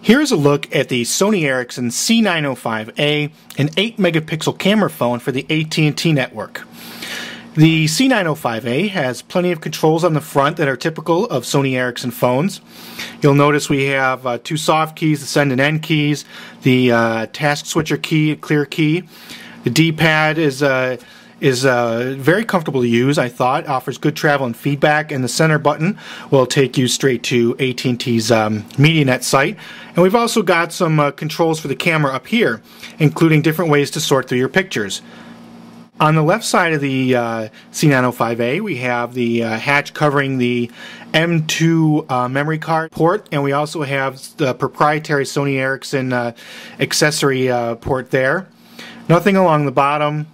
Here's a look at the Sony Ericsson C905a, an 8-megapixel camera phone for the AT&T network. The C905a has plenty of controls on the front that are typical of Sony Ericsson phones. You'll notice we have two soft keys, the send and end keys, the task switcher key, clear key. The D-pad is very comfortable to use, I thought. Offers good travel and feedback, and the center button will take you straight to AT&T's MediaNet site. And we've also got some controls for the camera up here, including different ways to sort through your pictures. On the left side of the C905a, we have the hatch covering the M2 memory card port, and we also have the proprietary Sony Ericsson accessory port there. Nothing along the bottom.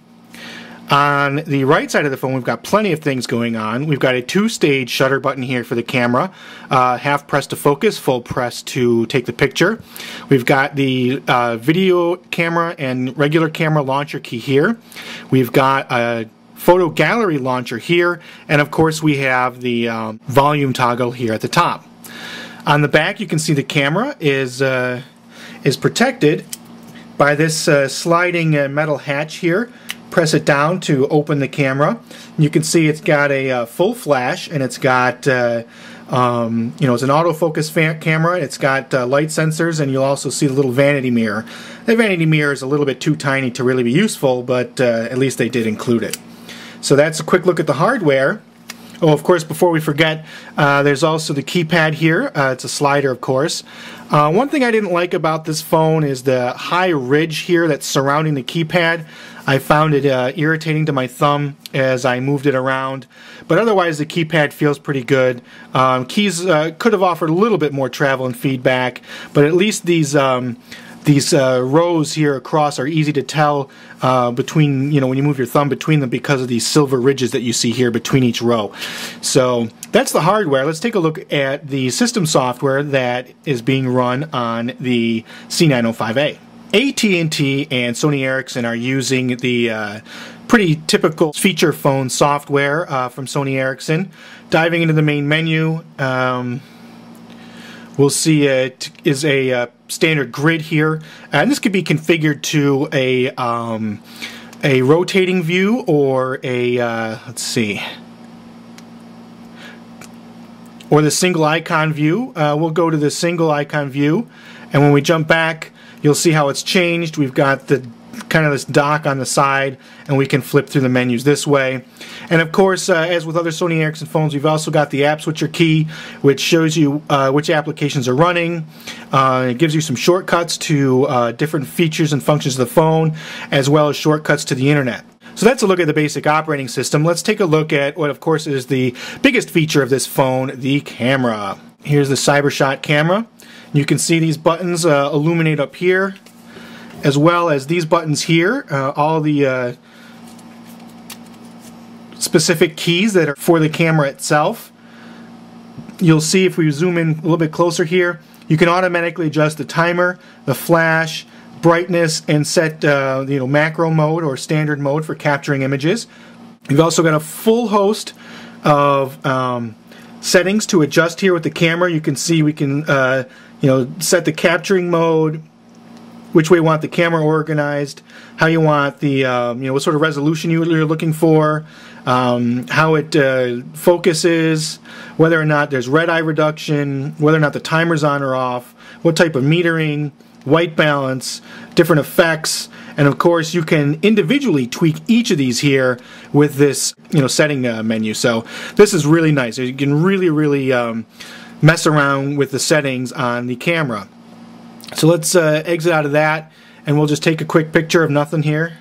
On the right side of the phone, we've got plenty of things going on. We've got a two-stage shutter button here for the camera, half press to focus, full press to take the picture. We've got the video camera and regular camera launcher key here. We've got a photo gallery launcher here, and of course we have the volume toggle here at the top. On the back, you can see the camera is protected by this sliding metal hatch here. Press it down to open the camera. You can see it's got a full flash, and it's got it's an autofocus camera. It's got light sensors, and you'll also see the little vanity mirror. The vanity mirror is a little bit too tiny to really be useful, but at least they did include it. So that's a quick look at the hardware. Oh, of course, before we forget, there's also the keypad here. It's a slider, of course. One thing I didn't like about this phone is the high ridge here that's surrounding the keypad. I found it irritating to my thumb as I moved it around, but otherwise the keypad feels pretty good. Keys could have offered a little bit more travel and feedback, but at least these rows here across are easy to tell between, when you move your thumb between them because of these silver ridges that you see here between each row. So that's the hardware. Let's take a look at the system software that is being run on the C905a. AT&T and Sony Ericsson are using the pretty typical feature phone software from Sony Ericsson. Diving into the main menu, we'll see it is a standard grid here, and this could be configured to a rotating view or a or the single icon view. We'll go to the single icon view, and when we jump back, you'll see how it's changed. We've got the kind of this dock on the side, and we can flip through the menus this way. And of course, as with other Sony Ericsson phones, we've also got the app switcher key, which shows you which applications are running. It gives you some shortcuts to different features and functions of the phone, as well as shortcuts to the internet. So that's a look at the basic operating system. Let's take a look at what, of course, is the biggest feature of this phone, the camera. Here's the CyberShot camera. You can see these buttons illuminate up here, as well as these buttons here, all the specific keys that are for the camera itself. You'll see if we zoom in a little bit closer here, you can automatically adjust the timer, the flash, brightness, and set macro mode or standard mode for capturing images. You've also got a full host of settings to adjust here with the camera. You can see we can set the capturing mode, which way you want the camera organized, how you want the what sort of resolution you're looking for, how it focuses, whether or not there's red eye reduction, whether or not the timer's on or off, what type of metering, white balance, different effects, and of course you can individually tweak each of these here with this setting menu. So this is really nice. You can really mess around with the settings on the camera. So let's exit out of that, and we'll just take a quick picture of nothing here.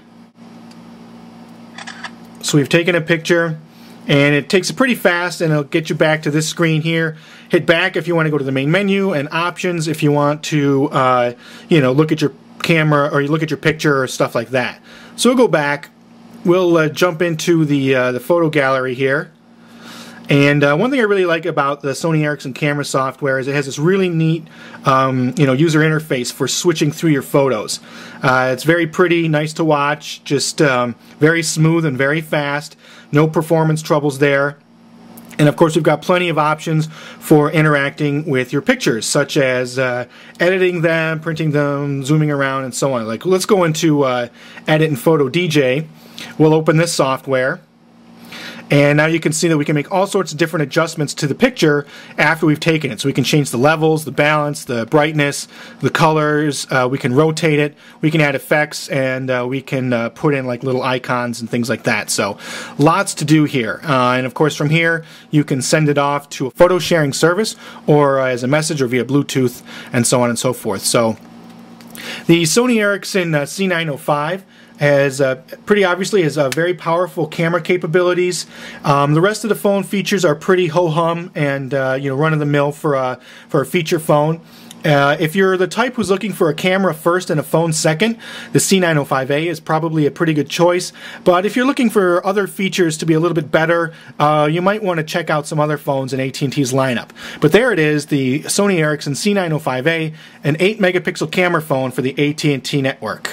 So we've taken a picture, and it takes it pretty fast, and it'll get you back to this screen here. Hit back if you want to go to the main menu, and options if you want to look at your camera or you look at your picture or stuff like that. So we'll go back. We'll jump into the photo gallery here. And one thing I really like about the Sony Ericsson camera software is it has this really neat user interface for switching through your photos. It's very pretty, nice to watch, just very smooth and very fast. No performance troubles there. And of course, we've got plenty of options for interacting with your pictures, such as editing them, printing them, zooming around, and so on. Like, let's go into Edit and Photo DJ. We'll open this software. And now you can see that we can make all sorts of different adjustments to the picture after we've taken it. So we can change the levels, the balance, the brightness, the colors. We can rotate it. We can add effects, and we can put in like little icons and things like that. So lots to do here. And of course, from here, you can send it off to a photo sharing service or as a message or via Bluetooth and so on and so forth. So the Sony Ericsson C905 has pretty obviously has very powerful camera capabilities. The rest of the phone features are pretty ho-hum and run-of-the-mill for a feature phone. If you're the type who's looking for a camera first and a phone second, the C905a is probably a pretty good choice. But if you're looking for other features to be a little bit better, you might want to check out some other phones in AT&T's lineup. But there it is, the Sony Ericsson C905a, an 8-megapixel camera phone for the AT&T network.